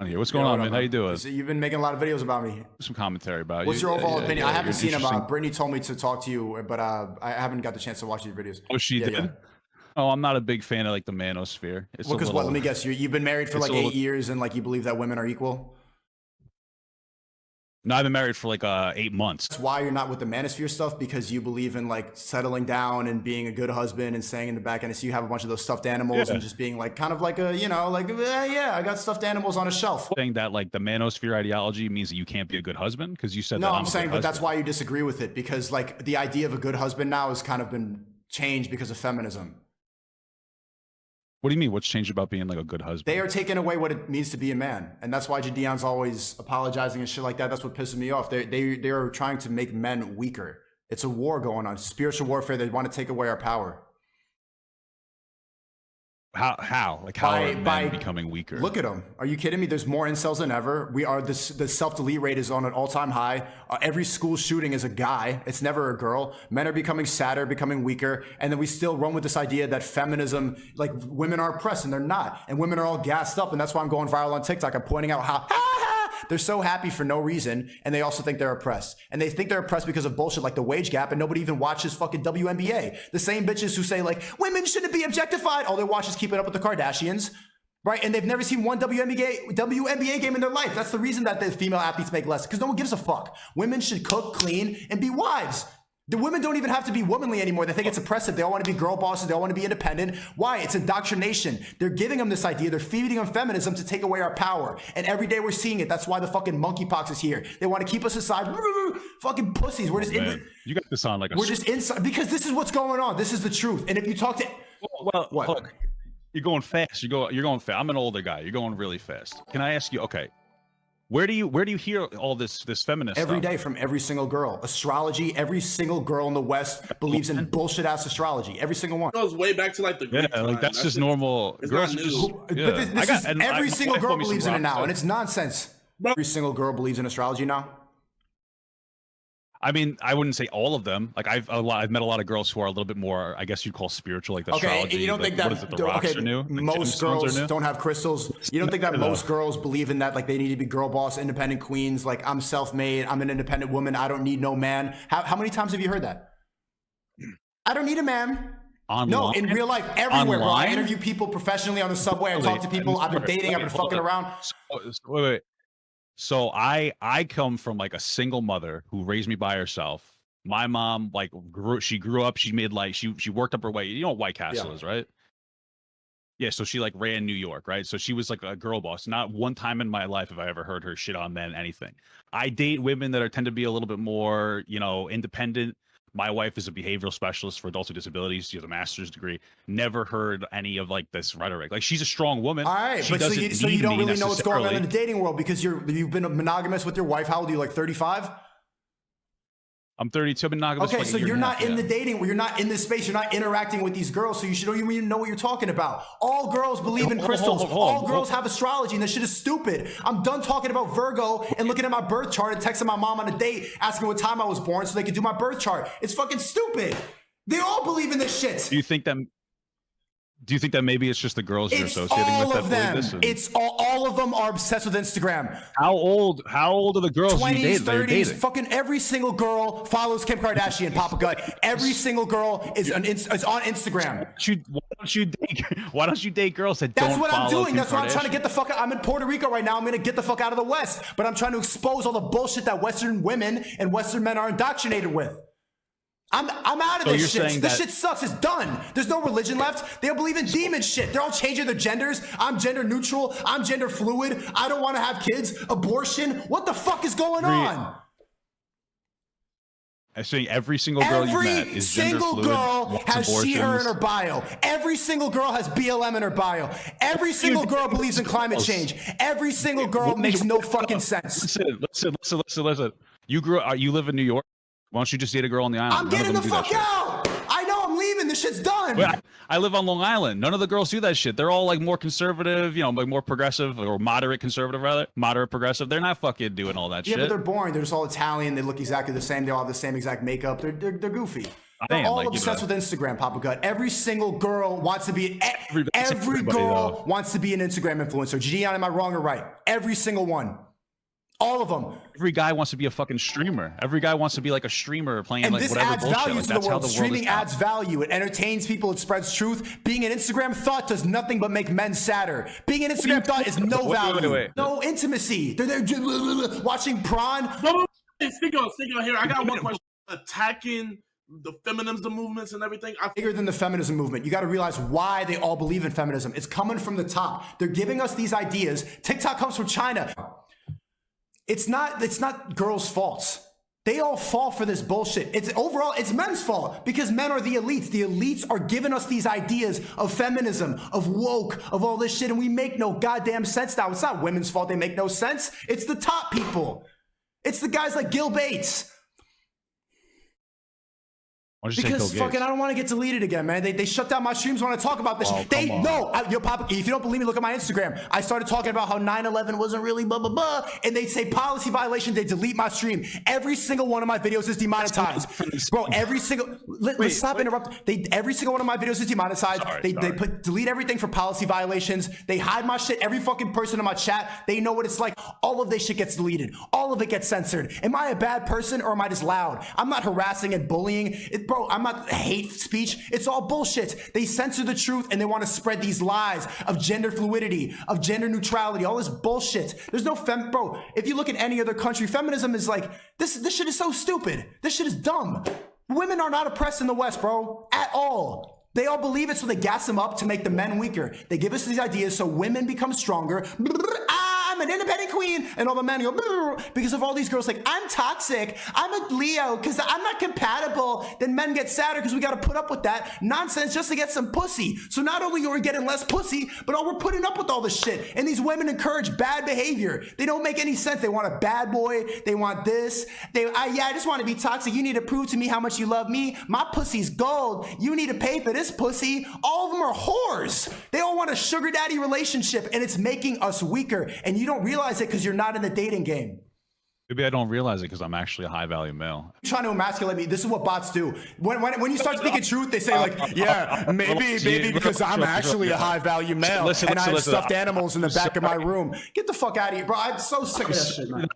here. What's going on, man? How you doing? So you've been making a lot of videos about me. Some commentary about you. What's your overall opinion? I haven't seen them. Brittany told me to talk to you, but I haven't got the chance to watch these videos. Oh, she did? Yeah. Oh, I'm not a big fan of like the manosphere. Well, because what? Let me guess. You've been married for like 8 years, and like you believe that women are equal. No, I've been married for like 8 months. That's why you're not with the manosphere stuff, because you believe in like settling down and being a good husband and staying in the back end. So you have a bunch of those stuffed animals and just being like kind of like a, you know, like, yeah, I got stuffed animals on a shelf. Saying that like the manosphere ideology means that you can't be a good husband because you said no, that. I'm saying, but that's why you disagree with it, because like the idea of a good husband now has kind of been changed because of feminism. What do you mean? What's changed about being like a good husband? They are taking away what it means to be a man, and that's why Jadion's always apologizing and shit like that. That's what pisses me off. They are trying to make men weaker. It's a war going on, spiritual warfare. They want to take away our power. How? Like how are men becoming weaker? Look at them. Are you kidding me? There's more incels than ever. We are the self-delete rate is on an all-time high. Every school shooting is a guy. It's never a girl. Men are becoming sadder, becoming weaker, and then we still run with this idea that feminism, like women are oppressed, and they're not. And women are all gassed up, and that's why I'm going viral on TikTok. I'm pointing out how they're so happy for no reason, and they also think they're oppressed. And they think they're oppressed because of bullshit like the wage gap, and nobody even watches fucking WNBA. The same bitches who say like, women shouldn't be objectified, all they watch is Keeping Up with the Kardashians, right? And they've never seen one WNBA game in their life. That's the reason that the female athletes make less, because no one gives a fuck. Women should cook, clean, and be wives. The women don't even have to be womanly anymore. They think it's oppressive. They all want to be girl bosses. They all want to be independent. Why? It's indoctrination. They're giving them this idea. They're feeding them feminism to take away our power. And every day we're seeing it. That's why the fucking monkeypox is here. They want to keep us aside. Fucking pussies. We're just you got this on like a... We're just inside, because this is what's going on. This is the truth. And if you talk to... Well, what? Look, you're going fast. You're going fast. I'm an older guy. You're going really fast. Can I ask you, okay, where do you hear all this feminist every stuff? Day from every single girl? Astrology. Every single girl in the West believes in bullshit ass astrology. Every single one. It goes way back to like the Greek time. Like that's just normal. Girls just, but every single girl believes in it now, and it's nonsense. Every single girl believes in astrology now. I mean, I wouldn't say all of them. Like I've met a lot of girls who are a little bit more, I guess you'd call spiritual, like the astrology. Okay, you don't think that the rocks are new? Like most girls don't have crystals? You don't think that most girls believe in that? Like they need to be girl boss, independent queens. Like I'm self-made. I'm an independent woman. I don't need no man. How many times have you heard that? I don't need a man. Online? No, in real life, everywhere, bro. I interview people professionally on the subway. I talk to people. I've been dating. I've been fucking around. Wait. So I come from like a single mother who raised me by herself. My mom like grew up. She made like she worked up her way. You know what White Castle is, right? Yeah. So she like ran New York, right? So she was like a girl boss. Not one time in my life have I ever heard her shit on men anything. I date women that tend to be a little bit more, you know, independent. My wife is a behavioral specialist for adults with disabilities. She has a master's degree. Never heard any of like this rhetoric. Like she's a strong woman. All right, but so you don't really know what's going on in the dating world because you've been monogamous with your wife. How old are you? Like 35? I'm 32. I've been monogamous. Okay, for like so you're not in the dating where you're not in this space. You're not interacting with these girls, so you should even know what you're talking about. All girls believe in crystals. All girls have astrology, and this shit is stupid. I'm done talking about Virgo and looking at my birth chart and texting my mom on a date asking what time I was born so they could do my birth chart. It's fucking stupid. They all believe in this shit. Do you think that maybe it's just the girls you're associating with that believe this? It's all of them are obsessed with Instagram. How old are the girls 20s, 30s, fucking every single girl follows Kim Kardashian, Papagut. Every single girl is on Instagram. Why don't you date girls that don't follow? That's what I'm doing. That's why I'm trying to get the fuck out. I'm in Puerto Rico right now. I'm going to get the fuck out of the West. But I'm trying to expose all the bullshit that Western women and Western men are indoctrinated with. I'm out of this shit. This shit sucks. It's done. There's no religion left. They don't believe in demon shit. They're all changing their genders. I'm gender neutral. I'm gender fluid. I don't want to have kids. Abortion. What the fuck is going on? I'm saying every single girl you met is gender fluid. Every single girl has she, her in her bio. Every single girl has BLM in her bio. Every single girl believes in climate change. Every single girl makes no fucking sense. Listen. You live in New York. Why don't you just date a girl on the island? I'm getting the fuck out. I know I'm leaving. This shit's done. Wait, I live on Long Island. None of the girls do that shit. They're all like more conservative, you know, like more progressive or moderate conservative rather. Moderate progressive. They're not fucking doing all that shit. Yeah, but they're boring. They're just all Italian. They look exactly the same. They all have the same exact makeup. They're goofy. They're all obsessed with Instagram, Papagut. Every single girl wants to be. Every girl wants to be an Instagram influencer. Gian, am I wrong or right? Every single one. All of them. Every guy wants to be a fucking streamer. Every guy wants to be like a streamer playing like whatever bullshit. And this adds value to the world. Streaming adds value. It entertains people. It spreads truth. Being an Instagram thought does nothing but make men sadder. Being an Instagram thought is no value. No intimacy. They're watching prawn. No, Sneako here. I got one question. Attacking the feminism movements and everything. Bigger than the feminism movement. You got to realize why they all believe in feminism. It's coming from the top. They're giving us these ideas. TikTok comes from China. It's not girls' faults. They all fall for this bullshit. It's men's fault because men are the elites. The elites are giving us these ideas of feminism, of woke, of all this shit, and we make no goddamn sense now. It's not women's fault they make no sense. It's the top people. It's the guys like Gil Bates. Because fucking, I don't want to get deleted again, man. They shut down my streams when I talk about this. Yo, Papa, if you don't believe me, look at my Instagram. I started talking about how 9/11 wasn't really blah, blah, blah. And they say policy violation, they delete my stream. Every single one of my videos is demonetized. Bro, every single, let's stop interrupting. Every single one of my videos is demonetized. They delete everything for policy violations. They hide my shit. Every fucking person in my chat, they know what it's like. All of this shit gets deleted. All of it gets censored. Am I a bad person or am I just loud? I'm not harassing and bullying. Bro, I'm not hate speech. It's all bullshit. They censor the truth and they want to spread these lies of gender fluidity, of gender neutrality, all this bullshit. There's no bro, if you look at any other country, feminism is like, this shit is so stupid. This shit is dumb. Women are not oppressed in the West, bro, at all. They all believe it, so they gas them up to make the men weaker. They give us these ideas so women become stronger. I'm an independent queen, and all the men go because of all these girls like, I'm toxic, I'm a Leo because I'm not compatible. Then men get sadder because we got to put up with that nonsense just to get some pussy. So not only are we getting less pussy, but we're putting up with all this shit. And these women encourage bad behavior. They don't make any sense. They want a bad boy. They want this. I just want to be toxic. You need to prove to me how much you love me. My pussy's gold. You need to pay for this pussy. All of them are whores. They all want a sugar daddy relationship, and it's making us weaker. And you don't realize it because you're not in the dating game. Maybe I don't realize it because I'm actually a high value male. You're trying to emasculate me. This is what bots do. When you start speaking truth, they say like, yeah, maybe because I'm actually a high value male and I have stuffed animals in the back of my room. Get the fuck out of here, bro. I'm so sick of that shit, man.